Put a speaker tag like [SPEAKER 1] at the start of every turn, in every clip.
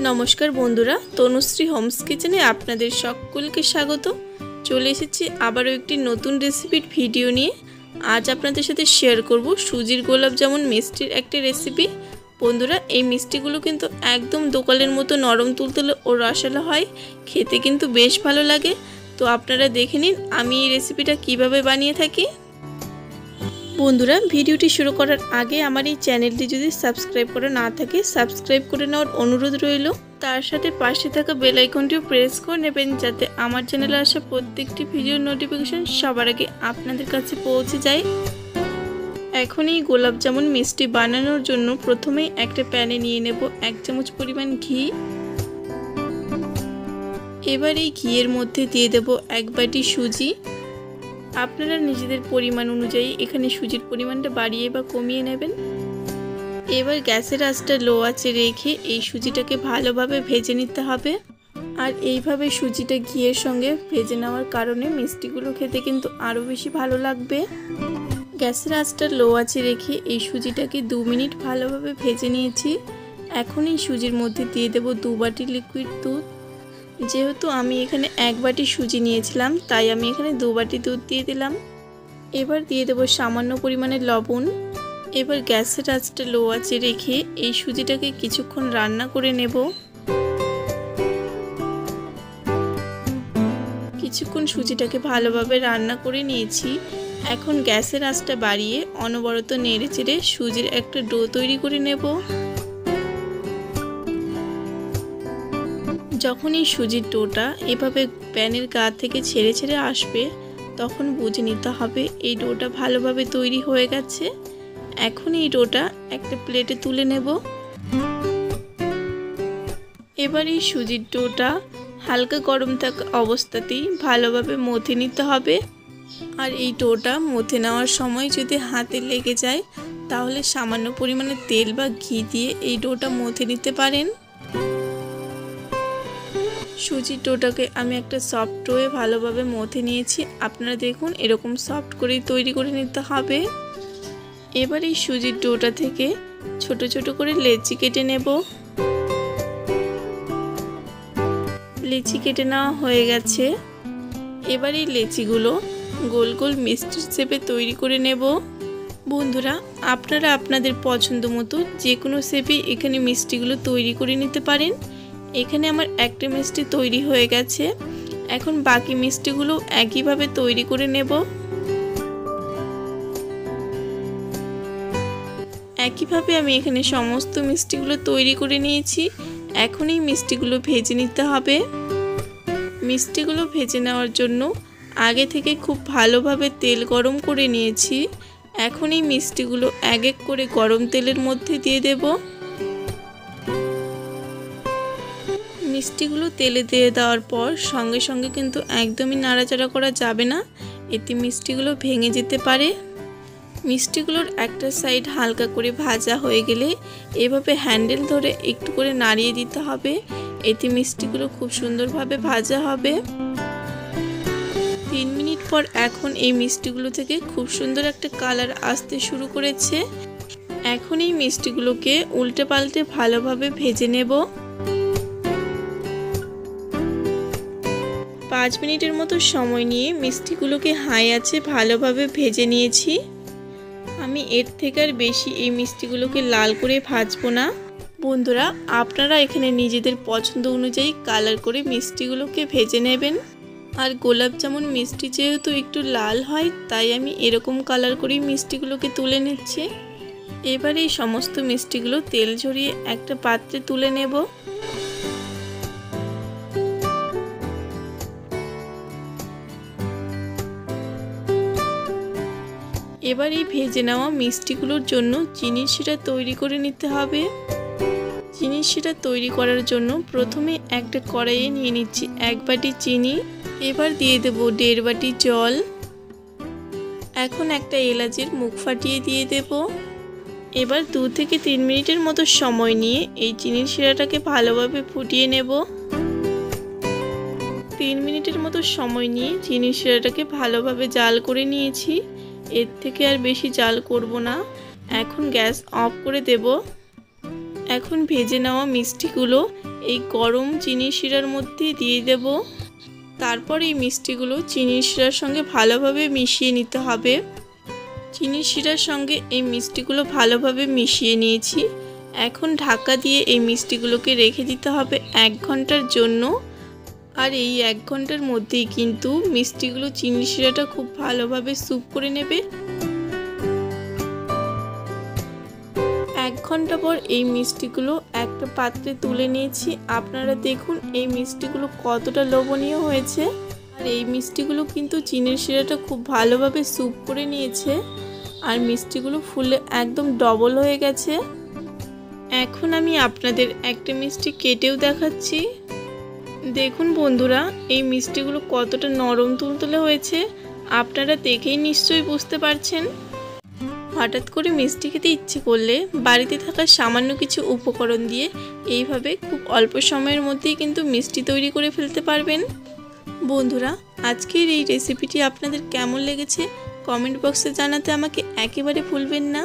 [SPEAKER 1] নমস্কার বন্ধুরা, তনুশ্রী হোমস কিচেনে আপনাদের সকলকে স্বাগত। চলে এসেছি আবারও একটি নতুন রেসিপির ভিডিও নিয়ে। আজ আপনাদের সাথে শেয়ার করব সুজির গোলাপ জামুন মিষ্টির একটি রেসিপি। বন্ধুরা, এই মিষ্টিগুলো কিন্তু একদম দোকানের মতো নরম তুলতুলে ও রসালো হয়, খেতে কিন্তু বেশ ভালো লাগে। তো আপনারা দেখে নিন আমি এই রেসিপিটা কিভাবে বানিয়ে থাকি। বন্ধুরা, ভিডিওটি শুরু করার আগে আমার এই চ্যানেলটি যদি সাবস্ক্রাইব করা না থাকে সাবস্ক্রাইব করে নেওয়ার অনুরোধ রইল। তার সাথে পাশে থাকা বেল আইকনটিও প্রেস করে নেবেন, যাতে আমার চ্যানেলে আসা প্রত্যেকটি ভিডিওর নোটিফিকেশন সবার আগে আপনাদের কাছে পৌঁছে যায়। এখন এই গোলাপ জামুন মিষ্টি বানানোর জন্য প্রথমেই একটা প্যানে নিয়ে নেব 1 চামচ পরিমাণ ঘি। এবার এই ঘিয়ের মধ্যে দিয়ে দেব 1 বাটি সুজি। আপনারা নিজেদের পরিমাণ অনুযায়ী এখানে সুজির পরিমাণটা বাড়িয়ে বা কমিয়ে নেবেন। এবার গ্যাসের আঁচটা লো আঁচে রেখে এই সুজিটাকে ভালোভাবে ভেজে নিতে হবে। আর এইভাবে সুজিটা ঘিয়ের সঙ্গে ভেজে নেওয়ার কারণে মিষ্টিগুলো খেতে কিন্তু আরও বেশি ভালো লাগবে। গ্যাসের আঁচটা লো আঁচে রেখে এই সুজিটাকে 2 মিনিট ভালোভাবে ভেজে নিয়েছি। এখন এই সুজির মধ্যে দিয়ে দেব 2 বাটি লিকুইড দুধ। যেহেতু আমি এখানে 1 বাটি সুজি নিয়েছিলাম, তাই আমি এখানে 2 বাটি দুধ দিয়ে দিলাম। এবার দিয়ে দেব সামান্য পরিমাণে লবণ। এবার গ্যাসের আঁচটা লো আঁচে রেখে এই সুজিটাকে কিছুক্ষণ রান্না করে নেব। কিছুক্ষণ সুজিটাকে ভালোভাবে রান্না করে নিয়েছি। এখন গ্যাসের আঁচটা বাড়িয়ে অনবরত নেড়ে চেড়ে সুজির একটা ডো তৈরি করে নেব। যখন এই সুজির ডোটা এভাবে প্যানের গা থেকে ছেড়ে ছেড়ে আসবে, তখন বুঝে নিতে হবে এই ডোটা ভালোভাবে তৈরি হয়ে গেছে। এখন এই ডোটা একটা প্লেটে তুলে নেব। এবার এই সুজির ডোটা হালকা গরম থাকা অবস্থাতেই ভালোভাবে মথে নিতে হবে। আর এই ডোটা মথে নেওয়ার সময় যদি হাতে লেগে যায়, তাহলে সামান্য পরিমাণে তেল বা ঘি দিয়ে এই ডোটা মথে নিতে পারেন। সুজির ডোটাকে আমি একটা সফট ডোয়ে ভালোভাবে মথে নিয়েছি। আপনারা দেখুন এরকম সফট করেই তৈরি করে নিতে হবে। এবার এই সুজির ডোটা থেকে ছোট ছোট করে লেচি কেটে নেব। লেচি কেটে নেওয়া হয়ে গেছে। এবার এই লেচিগুলো গোল গোল মিষ্টির শেপে তৈরি করে নেব। বন্ধুরা, আপনারা আপনাদের পছন্দ মতো যে কোনো শেপে এখানে মিষ্টিগুলো তৈরি করে নিতে পারেন। এখানে আমার একটা মিষ্টি তৈরি হয়ে গেছে। এখন বাকি মিষ্টিগুলো একইভাবে তৈরি করে নেব। একইভাবে আমি এখানে সমস্ত মিষ্টিগুলো তৈরি করে নিয়েছি। এখন এই মিষ্টিগুলো ভেজে নিতে হবে। মিষ্টিগুলো ভেজে নেওয়ার জন্য আগে থেকে খুব ভালোভাবে তেল গরম করে নিয়েছি। এখন এই মিষ্টিগুলো এক এক করে গরম তেলের মধ্যে দিয়ে দেব। মিষ্টিগুলো তেলে দিয়ে দেওয়ার পর সঙ্গে সঙ্গে কিন্তু একদমই নাড়াচাড়া করা যাবে না, এতে মিষ্টিগুলো ভেঙে যেতে পারে। মিষ্টিগুলোর একটা সাইড হালকা করে ভাজা হয়ে গেলে এভাবে হ্যান্ডেল ধরে একটু করে নাড়িয়ে দিতে হবে, এতে মিষ্টিগুলো খুব সুন্দরভাবে ভাজা হবে। 3 মিনিট পর এখন এই মিষ্টিগুলো থেকে খুব সুন্দর একটা কালার আসতে শুরু করেছে। এখন এই মিষ্টিগুলোকে উল্টে পাল্টে ভালোভাবে ভেজে নেব। 5 মিনিটের মতো সময় নিয়ে মিষ্টিগুলোকে হাই আঁচে ভালোভাবে ভেজে নিয়েছি। আমি এর থেকে আর বেশি এই মিষ্টিগুলোকে লাল করে ভাজবো না। বন্ধুরা, আপনারা এখানে নিজেদের পছন্দ অনুযায়ী কালার করে মিষ্টিগুলোকে ভেজে নেবেন। আর গোলাপ জামুন মিষ্টি যেহেতু একটু লাল হয়, তাই আমি এরকম কালার করেই মিষ্টিগুলোকে তুলে নিচ্ছি। এবার এই সমস্ত মিষ্টিগুলো তেল ঝরিয়ে একটা পাত্রে তুলে নেব। এবার এই ভেজে নেওয়া মিষ্টিগুলোর জন্য চিনির শিরা তৈরি করে নিতে হবে। চিনির শিরা তৈরি করার জন্য প্রথমে একটা কড়াইয়ে নিয়ে নিচ্ছি 1 বাটি চিনি। এবার দিয়ে দেব 1.5 বাটি জল। এখন একটা এলাচের মুখ ফাটিয়ে দিয়ে দেব। এবার 2 থেকে 3 মিনিটের মতো সময় নিয়ে এই চিনির শিরাটাকে ভালোভাবে ফুটিয়ে নেব। 3 মিনিটের মতো সময় নিয়ে চিনির শিরাটাকে ভালোভাবে জাল করে নিয়েছি। এর থেকে আর বেশি জাল করব না। এখন গ্যাস অফ করে দেব। এখন ভেজে নেওয়া মিষ্টিগুলো এই গরম চিনি শিরার মধ্যে দিয়ে দেব। তারপর এই মিষ্টিগুলো চিনি শিরার সঙ্গে ভালোভাবে মিশিয়ে নিতে হবে। চিনি শিরার সঙ্গে এই মিষ্টিগুলো ভালোভাবে মিশিয়ে নিয়েছি। এখন ঢাকা দিয়ে এই মিষ্টিগুলোকে রেখে দিতে হবে 1 ঘন্টার জন্য। আর এই 1 ঘন্টার মধ্যেই কিন্তু মিষ্টিগুলো চিনি শিরাটা খুব ভালোভাবে স্যুপ করে নেবে। 1 ঘন্টা পর এই মিষ্টিগুলো একটা পাত্রে তুলে নিয়েছি। আপনারা দেখুন এই মিষ্টিগুলো কতটা লোভনীয় হয়েছে। আর এই মিষ্টিগুলো কিন্তু চিনির শিরাটা খুব ভালোভাবে স্যুপ করে নিয়েছে। আর মিষ্টিগুলো ফুলে একদম ডবল হয়ে গেছে। এখন আমি আপনাদের একটা মিষ্টি কেটেও দেখাচ্ছি। দেখুন বন্ধুরা, এই মিষ্টিগুলো কতটা নরম তুলতুলে হয়েছে, আপনারা দেখেই নিশ্চয়ই বুঝতে পারছেন। হঠাৎ করে মিষ্টি খেতে ইচ্ছে করলে বাড়িতে থাকা সামান্য কিছু উপকরণ দিয়ে এইভাবে খুব অল্প সময়ের মধ্যেই কিন্তু মিষ্টি তৈরি করে ফেলতে পারবেন। বন্ধুরা, আজকের এই রেসিপিটি আপনাদের কেমন লেগেছে কমেন্ট বক্সে জানাতে আমাকে একেবারে ভুলবেন না।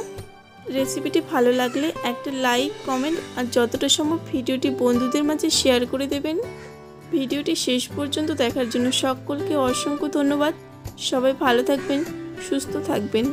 [SPEAKER 1] রেসিপিটি ভালো লাগলে একটা লাইক, কমেন্ট আর যতটা সম্ভব ভিডিওটি বন্ধুদের মাঝে শেয়ার করে দেবেন। ভিডিওটি শেষ পর্যন্ত দেখার জন্য সকলকে অসংখ্য ধন্যবাদ। সবাই ভালো থাকবেন, সুস্থ থাকবেন।